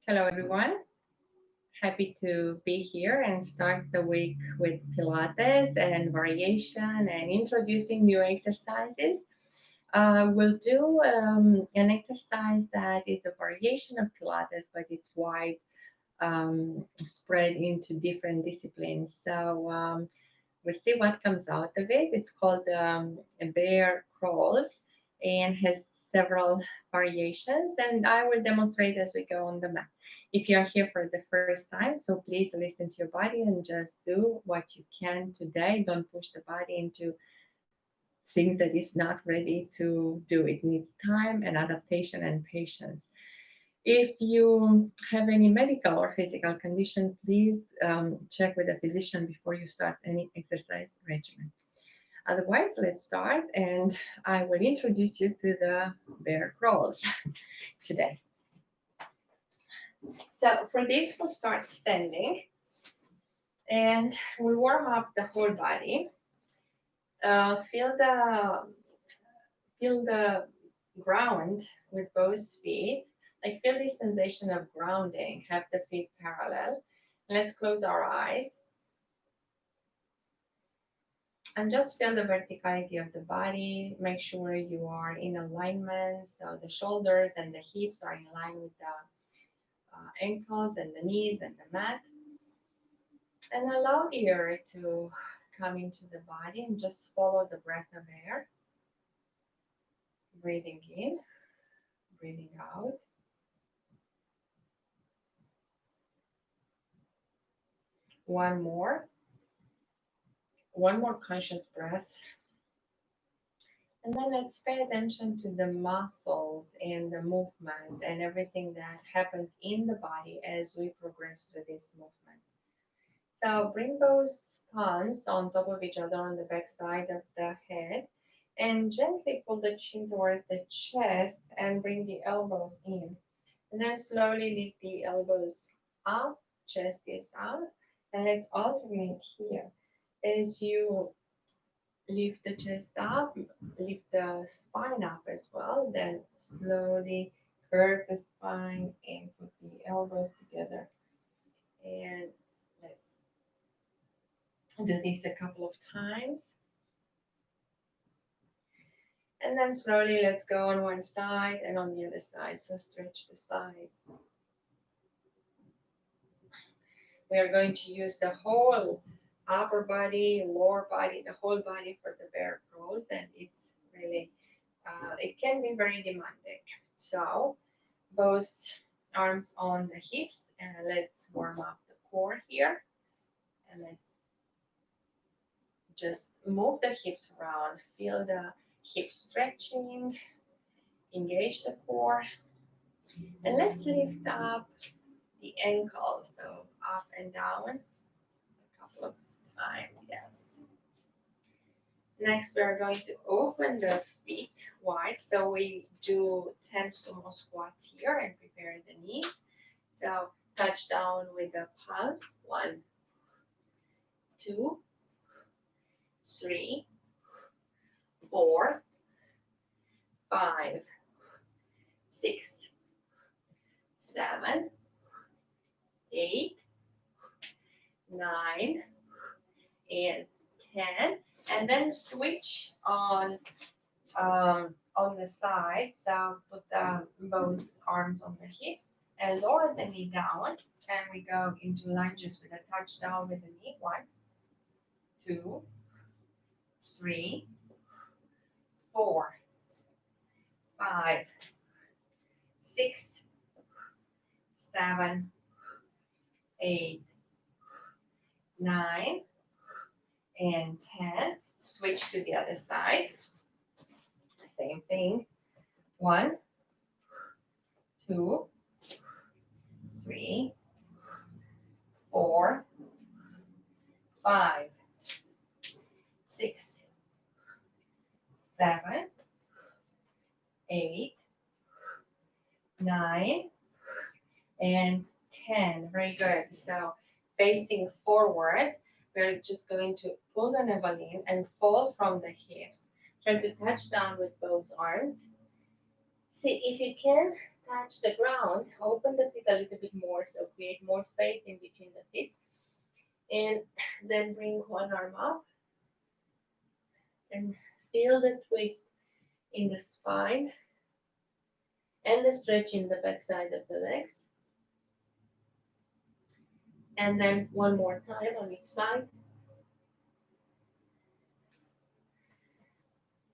Hello, everyone. Happy to be here and start the week with Pilates and variation and introducing new exercises. We'll do an exercise that is a variation of Pilates, but it's wide spread into different disciplines. So we'll see what comes out of it. It's called bear crawls and has several variations, and I will demonstrate as we go on the mat. If you're here for the first time, so please listen to your body and just do what you can today. Don't push the body into things that is not ready to do. It needs time and adaptation and patience. If you have any medical or physical condition, please check with a physician before you start any exercise regimen. Otherwise, let's start, and I will introduce you to the bear crawls today. So for this, we'll start standing, and we warm up the whole body. Feel the ground with both feet. Like feel the sensation of grounding. Have the feet parallel. Let's close our eyes and just feel the verticality of the body. Make sure you are in alignment. So the shoulders and the hips are in line with the ankles and the knees and the mat. And allow the air to come into the body and just follow the breath of air. Breathing in, breathing out. One more. One more conscious breath. And then let's pay attention to the muscles and the movement and everything that happens in the body as we progress through this movement. So bring those palms on top of each other on the back side of the head and gently pull the chin towards the chest and bring the elbows in. And then slowly lift the elbows up, chest is up, and let's alternate here. As you lift the chest up, lift the spine up as well, then slowly curve the spine and put the elbows together. And let's do this a couple of times. And then slowly let's go on one side and on the other side. So stretch the sides. We are going to use the whole upper body, lower body, the whole body for the bear crawls, and it's really, it can be very demanding. So both arms on the hips, and let's warm up the core here, and let's just move the hips around, feel the hips stretching, engage the core, and let's lift up the ankles, so up and down a couple of times, yes. Next, we are going to open the feet wide. So we do 10 sumo squats here and prepare the knees. So touch down with the palms. 1, 2, 3, 4, 5, 6, 7, 8, 9, and 10. And then switch on the side. So put both arms on the hips and lower the knee down. And we go into lunges with a touch down with the knee. 1, 2, 3, 4, 5, 6, 7, 8, 9, and 10. Switch to the other side. Same thing. 1, 2, 3, 4, 5, 6, 7, 8, 9, and 10. Very good. So facing forward, we're just going to pull the navel in and fold from the hips. Try to touch down with both arms. See if you can touch the ground, open the feet a little bit more, so create more space in between the feet. And then bring one arm up and feel the twist in the spine and the stretch in the back side of the legs. And then one more time on each side.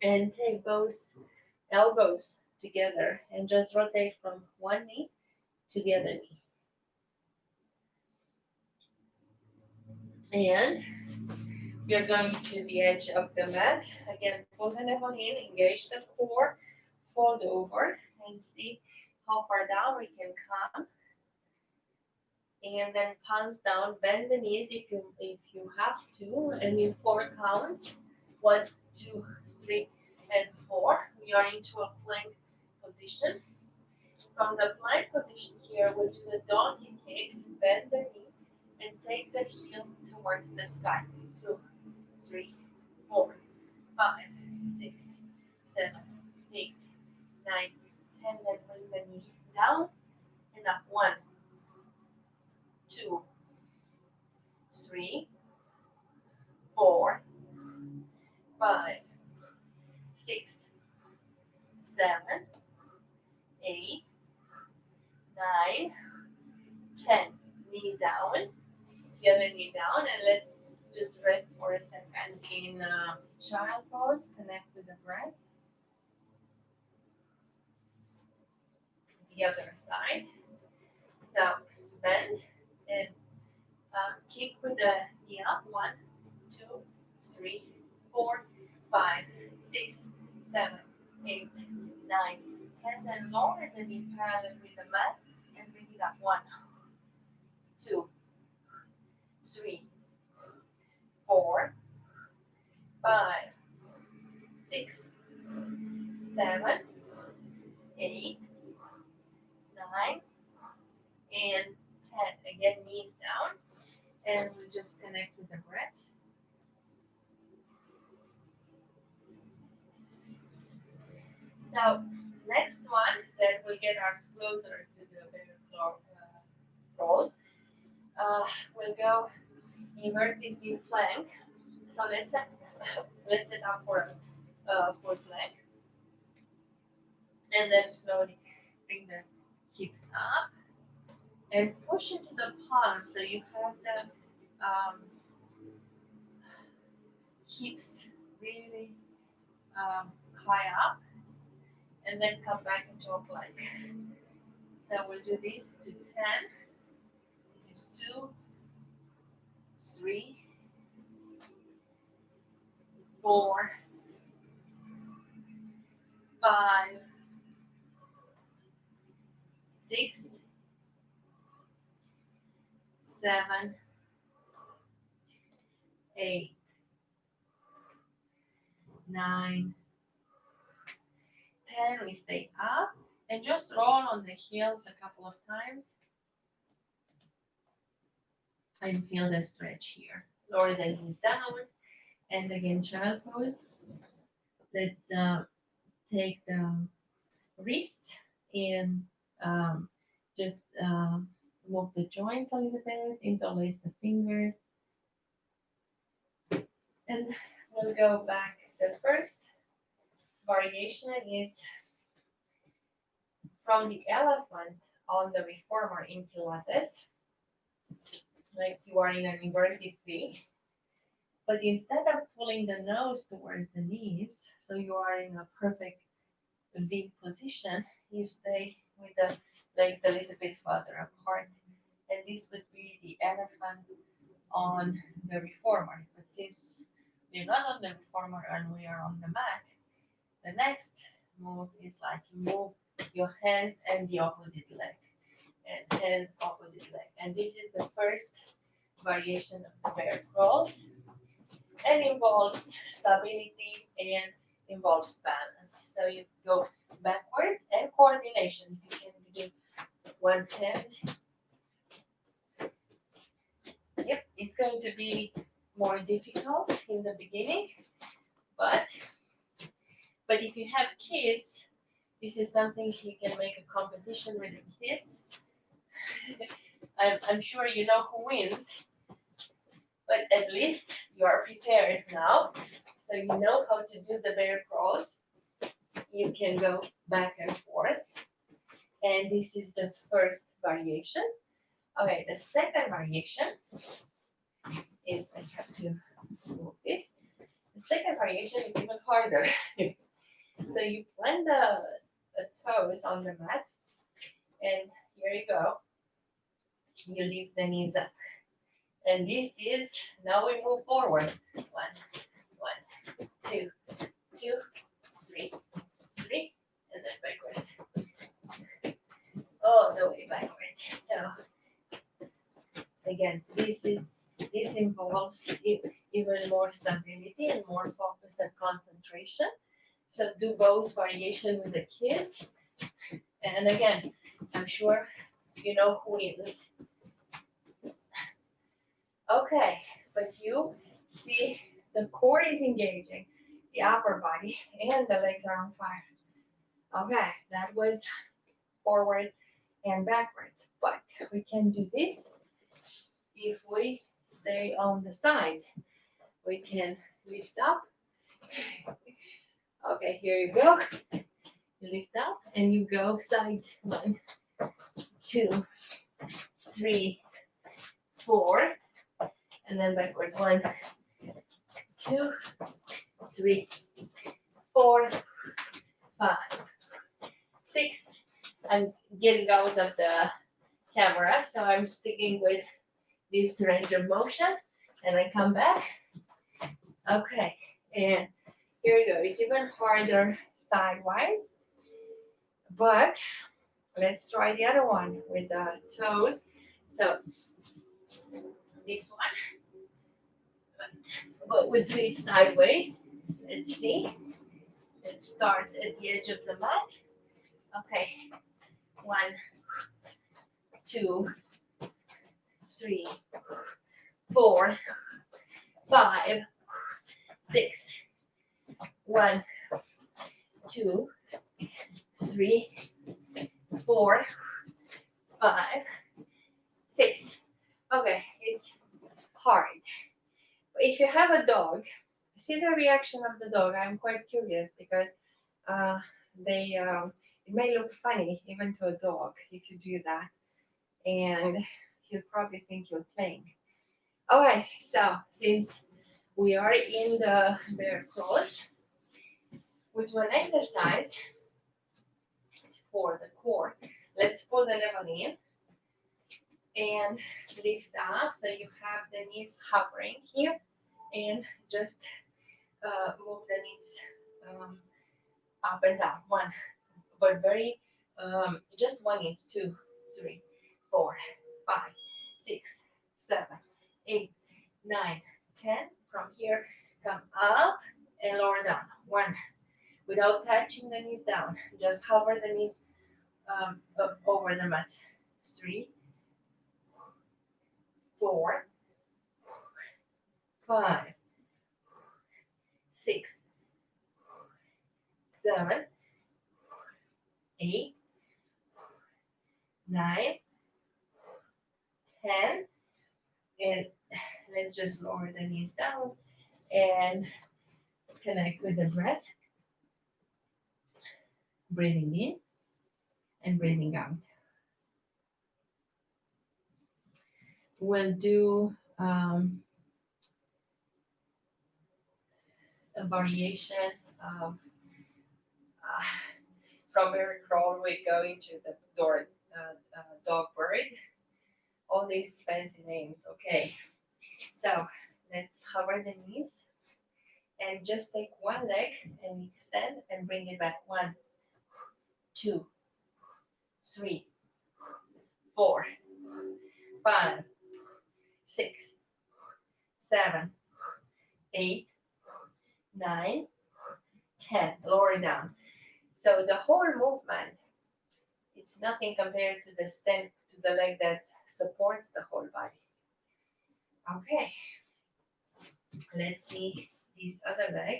And take both elbows together and just rotate from one knee to the other knee. And we're going to the edge of the mat. Again, pose and elbow in, engage the core, fold over, and see how far down we can come. And then palms down, bend the knees if you have to, and in 4 counts. 1, 2, 3, and 4. We are into a plank position. From the plank position here, we'll do the donkey kicks, bend the knee, and take the heel towards the sky. 2, 3, 4, 5, 6, 7, 8, 9, 10. Then bring the knee down and up. 1, 2, 3, 4, 5, 6, 7, 8, 9, 10. Knee down, the other knee down, and let's just rest for a second in child pose. Connect with the breath. The other side. So bend and kick with the knee up. 1, 2, 3, 4, 5, 6, 7, 8, 9, 10. Then lower the knee parallel with the mat and bring it up. 1, 2, 3, 4, 5, 6, 7, 8, 9, and 10. Again, knees down, and we just connect with the breath. So next one, then we get us closer to the better rolls. We'll go inverted V plank. So let's set up for plank, and then slowly bring the hips up and push into the palm, so you have the hips really high up, and then come back into a plank. So we'll do this to 10. This is 2, 3, 4, 5, 6, 7, 8, 9, 10. We stay up and just roll on the heels a couple of times and feel the stretch here. Lower the knees down, and again, child pose. Let's take the wrist and just move the joints a little bit, interlace the fingers, and we'll go back. The first variation is from the elephant on the reformer in Pilates, like you are in an inverted V, but instead of pulling the nose towards the knees, so you are in a perfect V position, you stay with the legs a little bit further apart, and this would be the elephant on the reformer. But since we're not on the reformer and we are on the mat, the next move is like you move your hand and the opposite leg, and hand opposite leg. And this is the first variation of the bear crawls, and involves stability and involves balance. So you go backwards and coordination. If you can give one hand. Yep, it's going to be more difficult in the beginning, but if you have kids, This is something you can make a competition with the kids. I'm sure you know who wins, but at least you are prepared now. So you know how to do the bear crawls. You can go back and forth. And this is the first variation. Okay, the second variation is, I have to move this. The second variation is even harder. So you plant the toes on the mat, and here you go. You lift the knees up. And this is, now we move forward. One, two, two, three, and then backwards. All the way backwards. So again, this involves even more stability and more focus and concentration. So do both variation with the kids. And again, I'm sure you know who wins. Okay, but you see the core is engaging, the upper body, and the legs are on fire. Okay, that was forward and backwards. But we can do this if we stay on the sides. We can lift up. Okay, here you go. You lift up and you go side. 1, 2, 3, 4, and then backwards. 1, 2, 3, 4, 5, 6. I'm getting out of the camera, so I'm sticking with this range of motion, and I come back. Okay, and here we go. It's even harder sidewise, but let's try the other one with the toes. So this one, but we'll do it sideways. Let's see. It starts at the edge of the mat. Okay, 1, 2, 3, 4, 5, 6. 1, 2, 3, 4, 5, 6. Okay, it's hard. If you have a dog, see the reaction of the dog. I'm quite curious because they it may look funny even to a dog if you do that, and he'll probably think you're playing. Okay, so since we are in the bear crawls, with one exercise for the core, let's pull the level in and lift up. So you have the knees hovering here, and just move the knees up and down. 1, but very just 1 inch, 2, 3, 4, 5, 6, 7, 8, 9, 10. From here, come up and lower down. 1, without touching the knees down. Just hover the knees up over the mat. 3, 4, 5, 6, 7, 8, 9, 10. And let's just lower the knees down and connect with the breath. Breathing in and breathing out. We'll do a variation of from bear crawl. We go into the dog bird. All these fancy names. Okay, so let's hover the knees and just take one leg and extend and bring it back. 1, 2, 3, 4, 5, 6, 7, 8, 9, 10. Lower down. So the whole movement, it's nothing compared to the stand, to the leg that supports the whole body. Okay, let's see this other leg.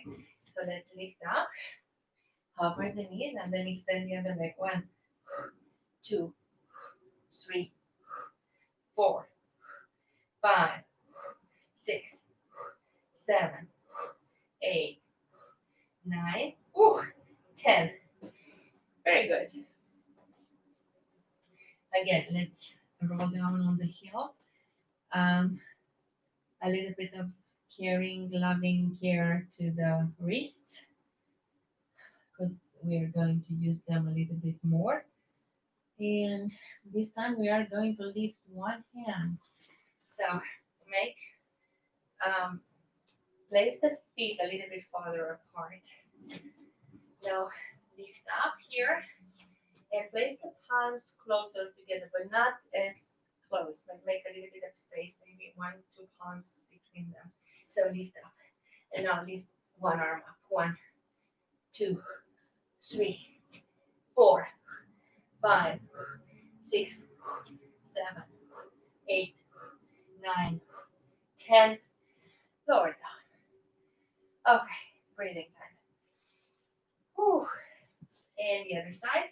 So let's lift up Hover the knees and then extend the other leg. 1, 2, 3, 4, 5, 6, 7, 8, 9, ooh, 10. Very good. Again, let's roll down on the heels. Um, a little bit of caring, loving care to the wrists because we're going to use them a little bit more. And this time we are going to lift one hand. So make um, place the feet a little bit farther apart. Now lift up here and place the palms closer together, but not as close, but make a little bit of space, maybe 1, 2 palms between them. So lift up. And now lift one arm up. 1, 2, 3, 4, 5, 6, 7, 8, 9, 10. Lower down. Okay, breathing time. Whew. And the other side.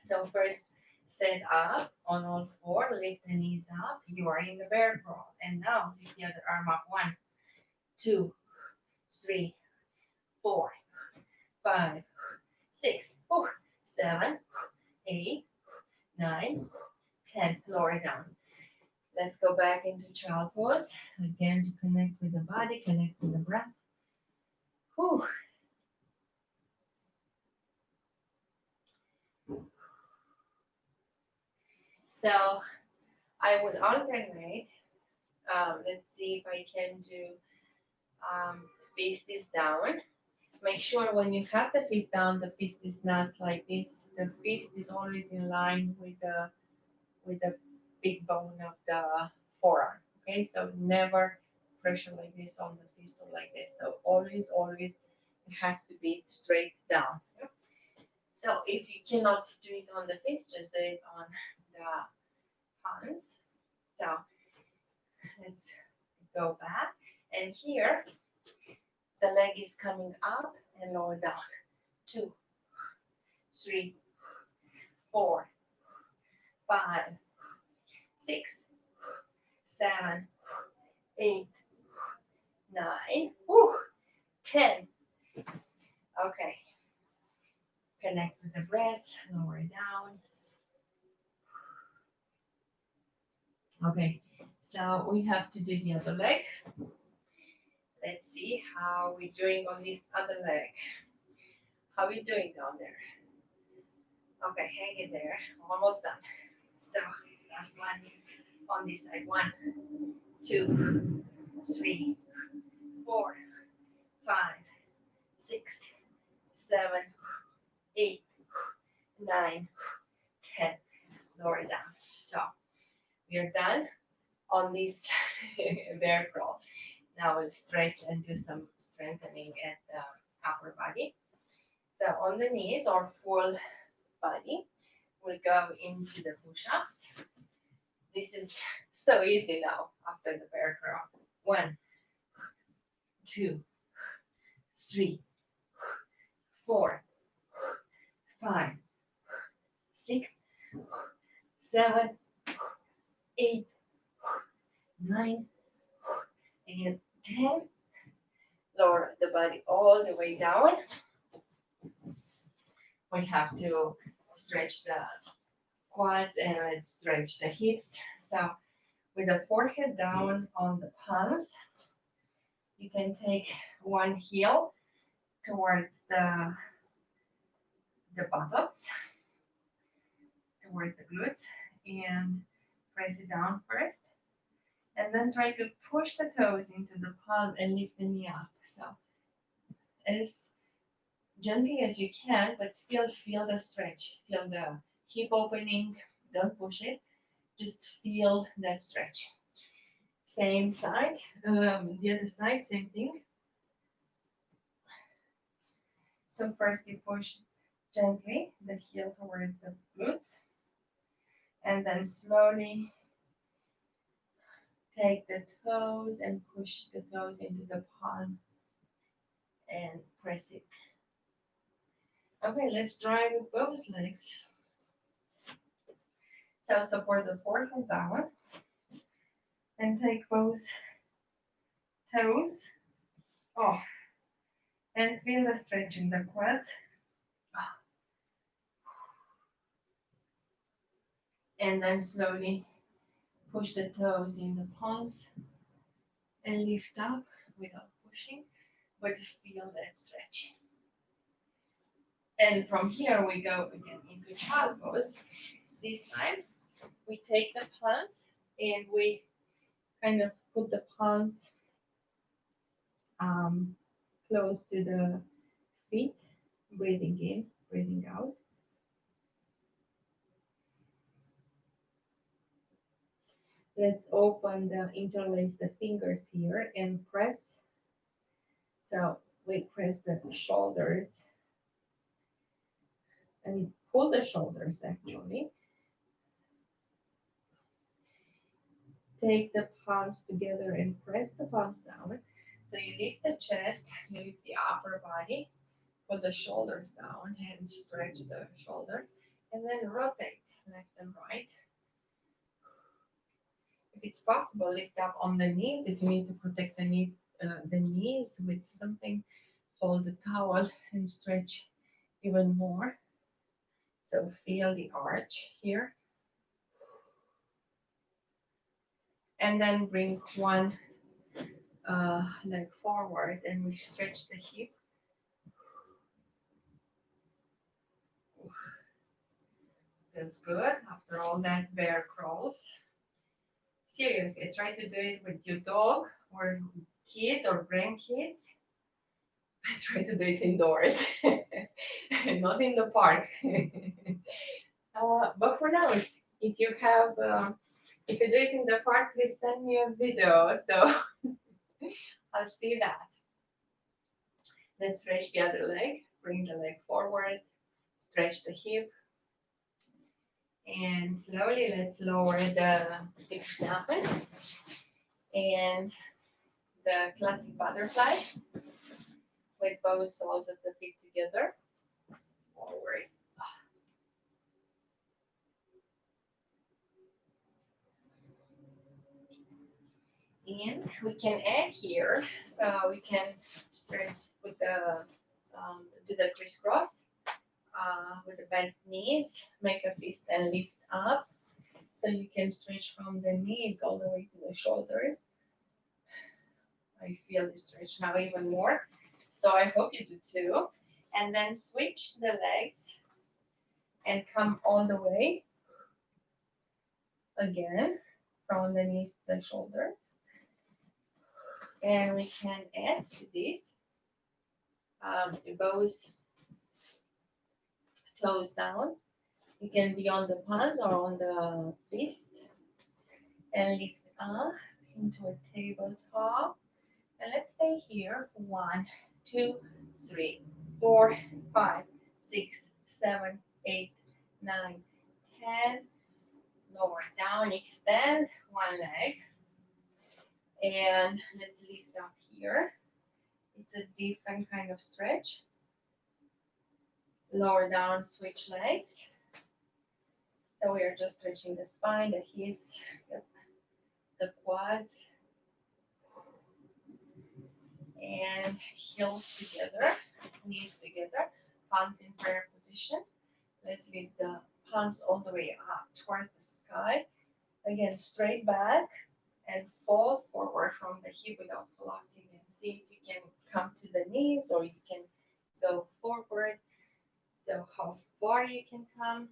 So first, sit up on all four, lift the knees up. You are in the bear crawl. And now lift the other arm up. 1, 2, 3, 4, 5, 6, 7, 8, 9, 10. Lower down. Let's go back into child pose. Again, to connect with the body, connect with the breath. Whew. So I would alternate. Let's see if I can do fist is down. Make sure when you have the fist down, the fist is not like this. The fist is always in line with the big bone of the forearm. Okay, so never pressure like this on the fist or like this. So always, always it has to be straight down. Yep. So if you cannot do it on the fist, just do it on the palms. So let's go back. And here the leg is coming up and lower down. 2, 3, 4, 5, 6, 7, 8, 9, 10. Okay. Connect with the breath, lower down. Okay, so we have to do the other leg. Let's see how we're doing on this other leg. How are we doing down there? Okay, hang it there. Almost done. So last one on this side. 1, 2, 3, 4, 5, 6, 7, 8, 9, 10. Lower down. So we are done on this bear crawl. Now we'll stretch and do some strengthening at the upper body. So on the knees or full body, we'll go into the push-ups. This is so easy now after the bear crawl. 1, 2, 3, 4, 5, 6, 7, 8, 9, and 10. Lower the body all the way down. We have to stretch the quads and let's stretch the hips. So with the forehead down on the palms, you can take one heel towards the buttocks, towards the glutes, and press it down first. And then try to push the toes into the palm and lift the knee up. So as gently as you can, but still feel the stretch. Feel the hip opening. Don't push it. Just feel that stretch. Same side. The other side, same thing. So first you push gently the heel towards the glutes. And then slowly take the toes and push the toes into the palm and press it Okay, let's try with both legs. So support the forehead down and take both toes. Oh, and feel the stretch in the quads. And then slowly push the toes in the palms and lift up without pushing, but feel that stretch. And from here we go again into child pose. This time we take the palms and we kind of put the palms um, close to the feet, breathing in, breathing out. Let's open the interlace the fingers here and press. So we press the shoulders and pull the shoulders actually. Take the palms together and press the palms down. So you lift the chest, you lift the upper body, pull the shoulders down and stretch the shoulder, and then rotate left and right. If it's possible, lift up on the knees. If you need to protect the knees with something, fold the towel and stretch even more. So feel the arch here. And then bring one leg forward and we stretch the hip. Feels good after all that bear crawls. Seriously, try to do it with your dog or kids or grandkids. Try to do it indoors, not in the park. But for now, if you have, if you do it in the park, please send me a video so I'll see that. Then stretch the other leg, bring the leg forward, stretch the hip, and slowly let's lower the hips down and the classic butterfly with both soles of the feet together, forward. And we can add here, so we can stretch with the do the crisscross with the bent knees, make a fist and lift up. So you can stretch from the knees all the way to the shoulders. I feel the stretch now even more. So I hope you do too. And then switch the legs and come all the way again from the knees to the shoulders. And we can add to this both toes down. You can be on the palms or on the fist and lift up into a tabletop. And let's stay here for 1, 2, 3, 4, 5, 6, 7, 8, 9, 10. Lower down, extend one leg. And let's lift up here. It's a different kind of stretch. Lower down, switch legs. So we are just stretching the spine, the hips, the quads, and heels together, knees together, palms in prayer position. Let's lift the palms all the way up towards the sky. Again, straight back and fold forward from the hip without collapsing. And see if you can come to the knees or you can go forward. So how far you can come.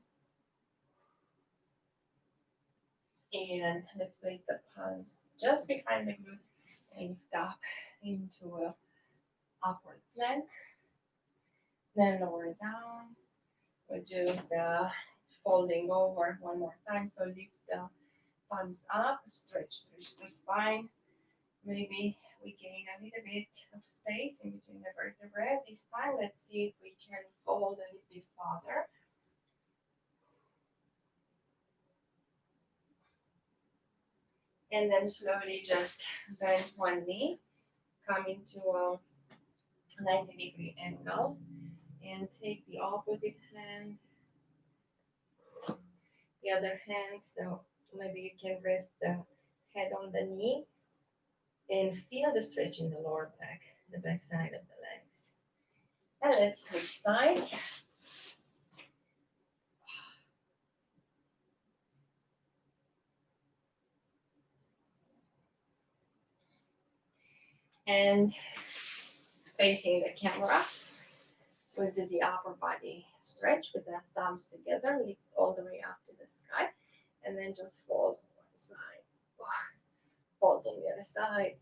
And let's place the palms just behind the glutes and lift up into a upward plank. Then lower down. We'll do the folding over one more time. So lift the palms up, stretch the spine. Maybe we gain a little bit of space in between the vertebrae. This time, let's see if we can fold a little bit farther. And then slowly just bend one knee, come into a 90-degree angle, And take the opposite hand, the other hand. So maybe you can rest the head on the knee and feel the stretch in the lower back, the back side of the legs. And let's switch sides. And facing the camera, we'll do the upper body stretch with the thumbs together, lift all the way up to the sky, and then just fold one side, fold on the other side,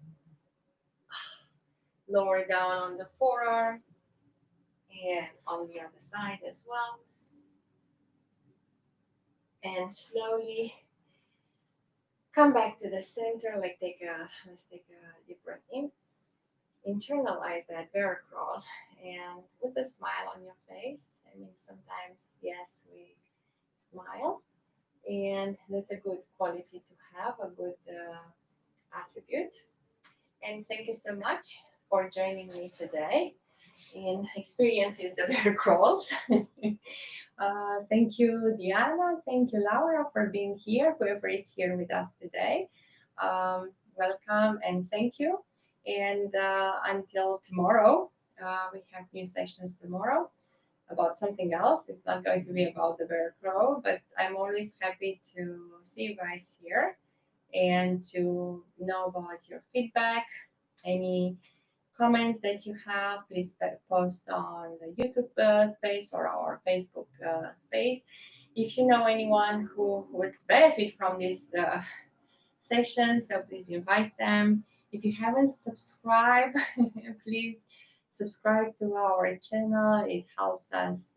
lower down on the forearm, and on the other side as well. And slowly come back to the center. Let's take a deep breath in. Internalize that bear crawl, and with a smile on your face. I mean, sometimes yes, we smile, and that's a good quality to have, a good attribute. And thank you so much for joining me today in experiences the bear crawls. Thank you, Diana. Thank you, Laura, for being here. Whoever is here with us today, welcome and thank you. And until tomorrow, we have new sessions tomorrow about something else. It's not going to be about the bear crow, but I'm always happy to see you guys here and to know about your feedback. Any comments that you have, please post on the YouTube space or our Facebook space. If you know anyone who would benefit from this session, so please invite them. If you haven't subscribed, please subscribe to our channel. It helps us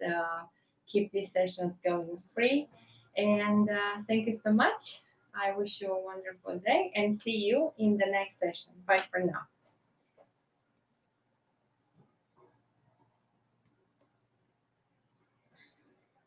keep these sessions going free. And thank you so much. I wish you a wonderful day and see you in the next session. Bye for now.